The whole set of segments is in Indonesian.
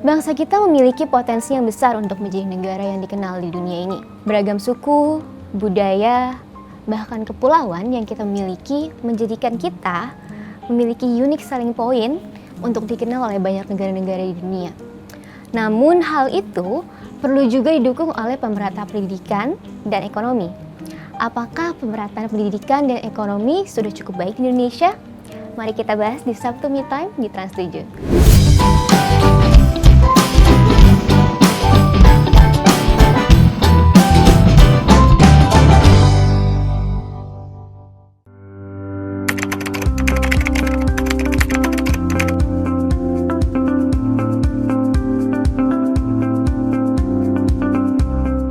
Bangsa kita memiliki potensi yang besar untuk menjadi negara yang dikenal di dunia ini. Beragam suku, budaya, bahkan kepulauan yang kita miliki menjadikan kita memiliki unique selling point untuk dikenal oleh banyak negara-negara di dunia. Namun hal itu perlu juga didukung oleh pemerataan pendidikan dan ekonomi. Apakah pemerataan pendidikan dan ekonomi sudah cukup baik di Indonesia? Mari kita bahas di Sabtu Me Time di Trans 7.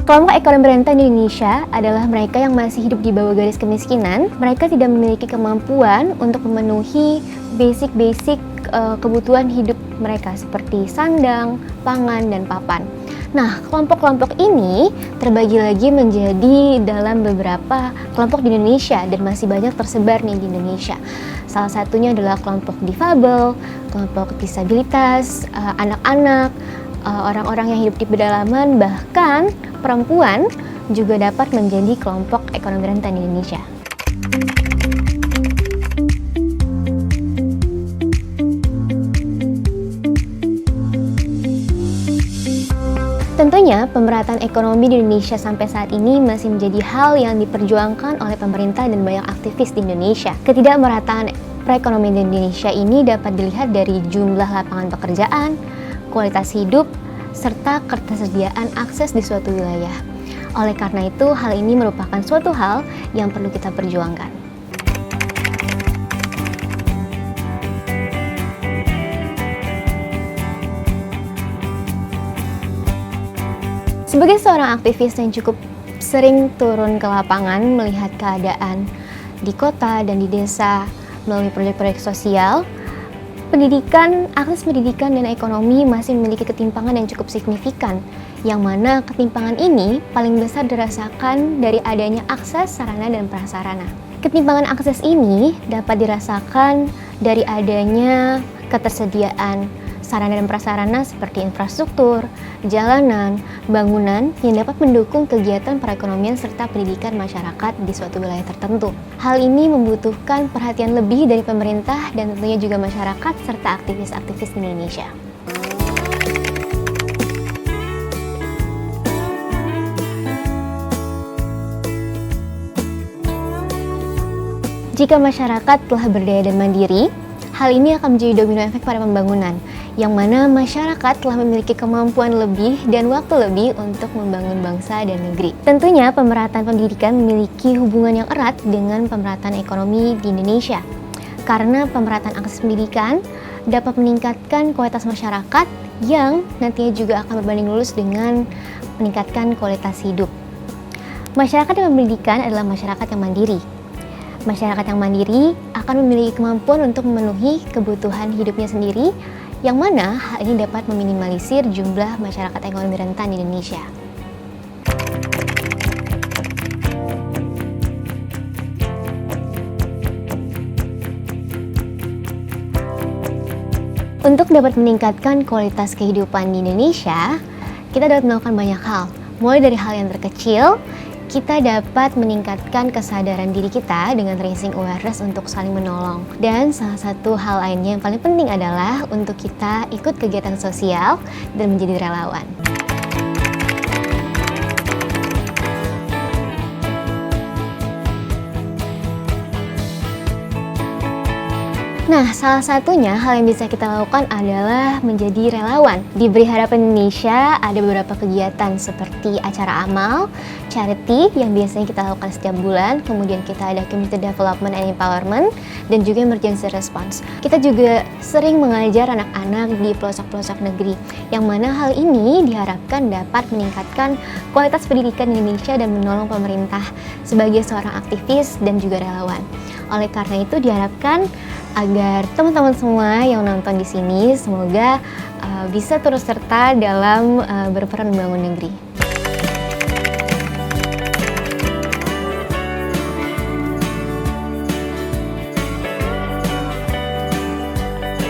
Kelompok ekonomi rentan di Indonesia adalah mereka yang masih hidup di bawah garis kemiskinan. Mereka tidak memiliki kemampuan untuk memenuhi basic kebutuhan hidup mereka seperti sandang, pangan, dan papan. Nah, kelompok-kelompok ini terbagi lagi menjadi dalam beberapa kelompok di Indonesia dan masih banyak tersebar nih di Indonesia. Salah satunya adalah kelompok difabel, kelompok disabilitas, anak-anak, orang-orang yang hidup di pedalaman, bahkan perempuan juga dapat menjadi kelompok ekonomi rentan di Indonesia. Tentunya, pemerataan ekonomi di Indonesia sampai saat ini masih menjadi hal yang diperjuangkan oleh pemerintah dan banyak aktivis di Indonesia. Ketidakmerataan perekonomian di Indonesia ini dapat dilihat dari jumlah lapangan pekerjaan, kualitas hidup, serta ketersediaan akses di suatu wilayah. Oleh karena itu, hal ini merupakan suatu hal yang perlu kita perjuangkan. Sebagai seorang aktivis yang cukup sering turun ke lapangan melihat keadaan di kota dan di desa melalui proyek-proyek sosial, akses pendidikan dan ekonomi masih memiliki ketimpangan yang cukup signifikan, yang mana ketimpangan ini paling besar dirasakan dari adanya akses sarana dan prasarana. Ketimpangan akses ini dapat dirasakan dari adanya ketersediaan sarana dan prasarana seperti infrastruktur, jalanan, bangunan yang dapat mendukung kegiatan perekonomian serta pendidikan masyarakat di suatu wilayah tertentu. Hal ini membutuhkan perhatian lebih dari pemerintah dan tentunya juga masyarakat serta aktivis-aktivis di Indonesia. Jika masyarakat telah berdaya dan mandiri, hal ini akan menjadi domino efek pada pembangunan, yang mana masyarakat telah memiliki kemampuan lebih dan waktu lebih untuk membangun bangsa dan negeri. Tentunya pemerataan pendidikan memiliki hubungan yang erat dengan pemerataan ekonomi di Indonesia, karena pemerataan akses pendidikan dapat meningkatkan kualitas masyarakat yang nantinya juga akan berbanding lurus dengan meningkatkan kualitas hidup. Masyarakat yang berpendidikan adalah masyarakat yang mandiri. Masyarakat yang mandiri akan memiliki kemampuan untuk memenuhi kebutuhan hidupnya sendiri, yang mana hal ini dapat meminimalisir jumlah masyarakat ekonomi rentan di Indonesia. Untuk dapat meningkatkan kualitas kehidupan di Indonesia, kita dapat melakukan banyak hal. Mulai dari hal yang terkecil, kita dapat meningkatkan kesadaran diri kita dengan raising awareness untuk saling menolong. Dan salah satu hal lainnya yang paling penting adalah untuk kita ikut kegiatan sosial dan menjadi relawan. Nah, salah satunya hal yang bisa kita lakukan adalah menjadi relawan. Di Beri Harapan Indonesia ada beberapa kegiatan seperti acara amal, charity yang biasanya kita lakukan setiap bulan, kemudian kita ada community development and empowerment, dan juga emergency response. Kita juga sering mengajar anak-anak di pelosok-pelosok negeri, yang mana hal ini diharapkan dapat meningkatkan kualitas pendidikan di Indonesia dan menolong pemerintah sebagai seorang aktivis dan juga relawan. Oleh karena itu diharapkan agar teman-teman semua yang nonton di sini semoga bisa turut serta dalam berperan membangun negeri.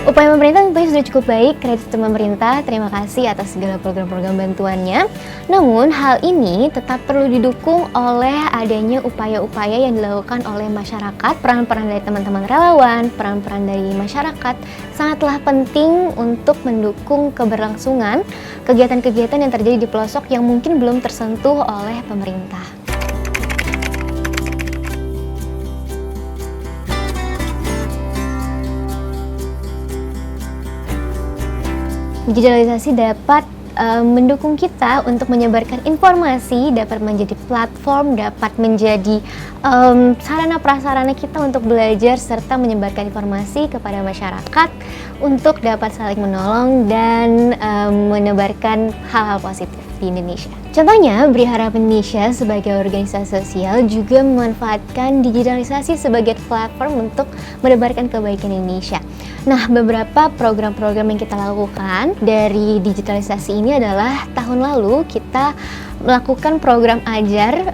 Upaya pemerintah tentunya sudah cukup baik, kredit pemerintah, terima kasih atas segala program-program bantuannya. Namun hal ini tetap perlu didukung oleh adanya upaya-upaya yang dilakukan oleh masyarakat, peran-peran dari teman-teman relawan, peran-peran dari masyarakat sangatlah penting untuk mendukung keberlangsungan kegiatan-kegiatan yang terjadi di pelosok yang mungkin belum tersentuh oleh pemerintah. Digitalisasi dapat mendukung kita untuk menyebarkan informasi, dapat menjadi platform, dapat menjadi sarana prasarana kita untuk belajar serta menyebarkan informasi kepada masyarakat untuk dapat saling menolong dan menebarkan hal-hal positif di Indonesia. Contohnya, Beri Harapan Indonesia sebagai organisasi sosial juga memanfaatkan digitalisasi sebagai platform untuk menebarkan kebaikan Indonesia. Nah, beberapa program-program yang kita lakukan dari digitalisasi ini adalah tahun lalu kita melakukan program ajar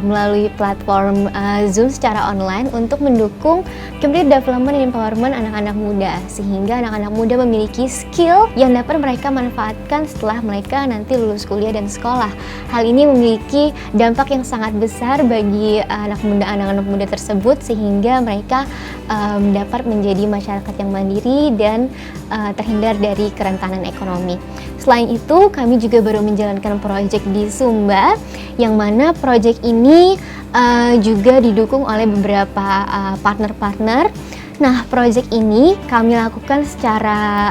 melalui platform Zoom secara online untuk mendukung community development and empowerment anak-anak muda, sehingga anak-anak muda memiliki skill yang dapat mereka manfaatkan setelah mereka nanti lulus kuliah dan sekolah. Hal ini memiliki dampak yang sangat besar bagi anak-anak muda tersebut, sehingga mereka dapat menjadi masyarakat yang mandiri dan terhindar dari kerentanan ekonomi. Selain itu, kami juga baru menjalankan proyek di Sumba, yang mana proyek ini juga didukung oleh beberapa partner-partner. Nah, proyek ini kami lakukan secara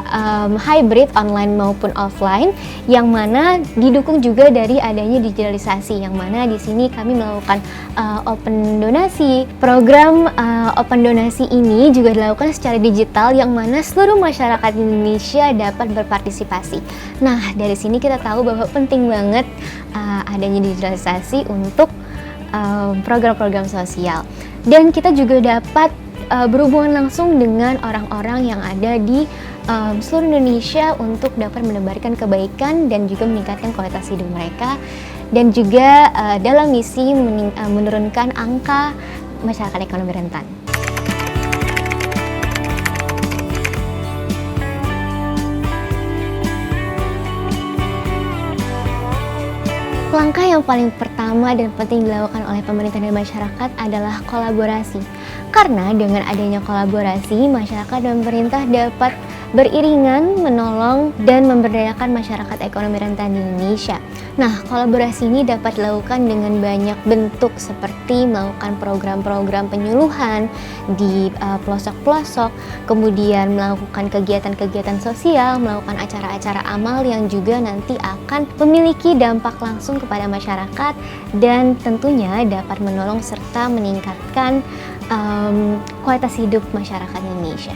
hybrid, online maupun offline, yang mana didukung juga dari adanya digitalisasi, yang mana di sini kami melakukan open donasi. Program open donasi ini juga dilakukan secara digital, yang mana seluruh masyarakat Indonesia dapat berpartisipasi. Nah, dari sini kita tahu bahwa penting banget adanya digitalisasi untuk program-program sosial, dan kita juga dapat berhubungan langsung dengan orang-orang yang ada di seluruh Indonesia untuk dapat menebarkan kebaikan dan juga meningkatkan kualitas hidup mereka, dan juga dalam misi menurunkan angka masyarakat ekonomi rentan. Langkah yang paling pertama dan penting dilakukan oleh pemerintah dan masyarakat adalah kolaborasi. Karena dengan adanya kolaborasi, masyarakat dan pemerintah dapat beriringan menolong dan memberdayakan masyarakat ekonomi rentan di Indonesia. Nah, kolaborasi ini dapat dilakukan dengan banyak bentuk, seperti melakukan program-program penyuluhan di pelosok-pelosok, kemudian melakukan kegiatan-kegiatan sosial, melakukan acara-acara amal yang juga nanti akan memiliki dampak langsung kepada masyarakat dan tentunya dapat menolong serta meningkatkan kualitas hidup masyarakat Indonesia.